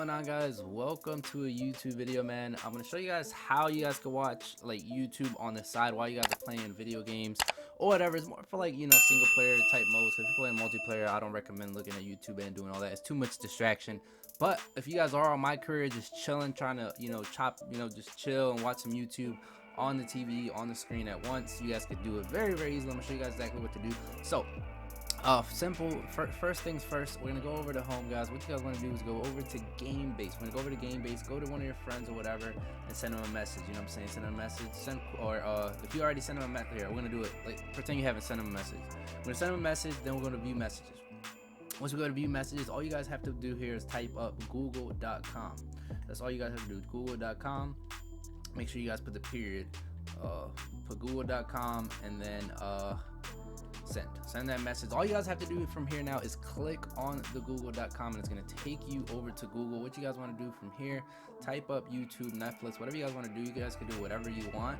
going on, guys? Welcome to a YouTube video, man. I'm gonna show you guys how you guys can watch like YouTube on the side while you guys are playing video games or whatever. It's more for like, you know, single player type modes. If you're playing multiplayer, I don't recommend looking at YouTube and doing all that. It's too much distraction. But if you guys are on my career, just chilling, trying to, you know, just chill and watch some YouTube on the TV, on the screen at once, you guys could do it very easily. I'm gonna show you guys exactly what to do. So simple. First things first, we're gonna go over to home, guys. What you guys want to do is go over to game base. We're gonna go over to game base, go to one of your friends or whatever and send them a message. You know what I'm saying? Send them a message, if you already sent them a message, here we're gonna do it like pretend you haven't sent them a message. We're gonna send them a message, then we're gonna view messages. Once we go to view messages, all you guys have to do here is type up google.com. That's all you guys have to do, google.com. Make sure you guys put the period, put google.com, and then send that message. All you guys have to do from here now is click on the google.com and it's going to take you over to Google. What you guys want to do from here, type up YouTube, Netflix, whatever you guys want to do. You guys can do whatever you want.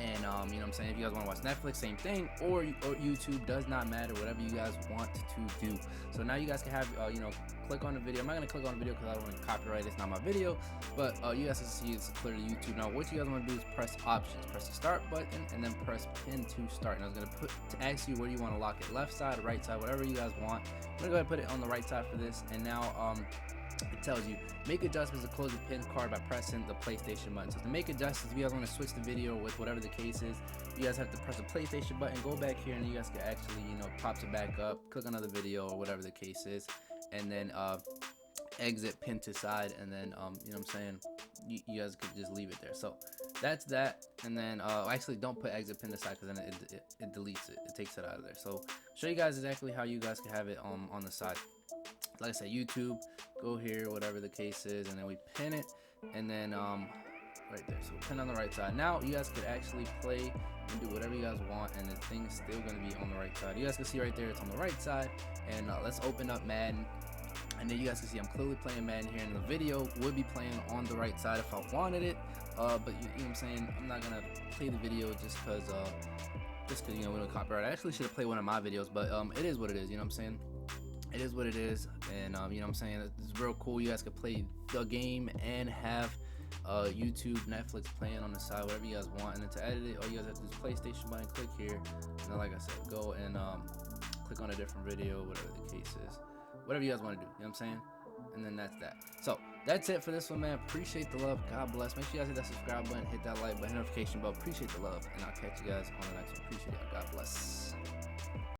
You know what I'm saying, if you guys want to watch Netflix, same thing, or YouTube, does not matter, whatever you guys want to do. So now you guys can have you know, click on the video. I'm not going to click on the video because I don't want to copyright, it's not my video, but you guys can see it's clearly YouTube. Now what you guys want to do is press options, press the start button, and then press pin to start. And I was going to ask you where you want to lock it, left side, right side, whatever you guys want. I'm going to go ahead and put it on the right side for this. And now it tells you make adjustments to close the pin card by pressing the PlayStation button. So to make adjustments, if you guys want to switch the video with whatever the case is, you guys have to press the PlayStation button, go back here, and you guys can actually, you know, pops it back up, click another video or whatever the case is, and then exit pin to side, and then you know what I'm saying, you guys could just leave it there. So that's that. And then actually don't put exit pin to side because then it deletes it, it takes it out of there. So show you guys exactly how you guys can have it on the side. Like I said, YouTube, go here, whatever the case is, and then we pin it, and then right there, so pin on the right side. Now you guys could actually play and do whatever you guys want, and the thing's still going to be on the right side. You guys can see right there, it's on the right side. And let's open up Madden, and then you guys can see I'm clearly playing Madden here, and the video would be playing on the right side if I wanted it, but you know what I'm saying, I'm not gonna play the video just because you know, we don't copyright. I actually should have played one of my videos, but it is what it is, you know what I'm saying. It is what it is. And you know what I'm saying, it's real cool. You guys can play the game and have YouTube, Netflix playing on the side, whatever you guys want. And then to edit it, all you guys have to do is PlayStation button, click here, and then like I said, go and click on a different video, whatever the case is, whatever you guys want to do, you know what I'm saying. And then that's that. So that's it for this one, man. Appreciate the love, God bless. Make sure you guys hit that subscribe button, hit that like button, notification bell. Appreciate the love, and I'll catch you guys on the next one. Appreciate it, God bless.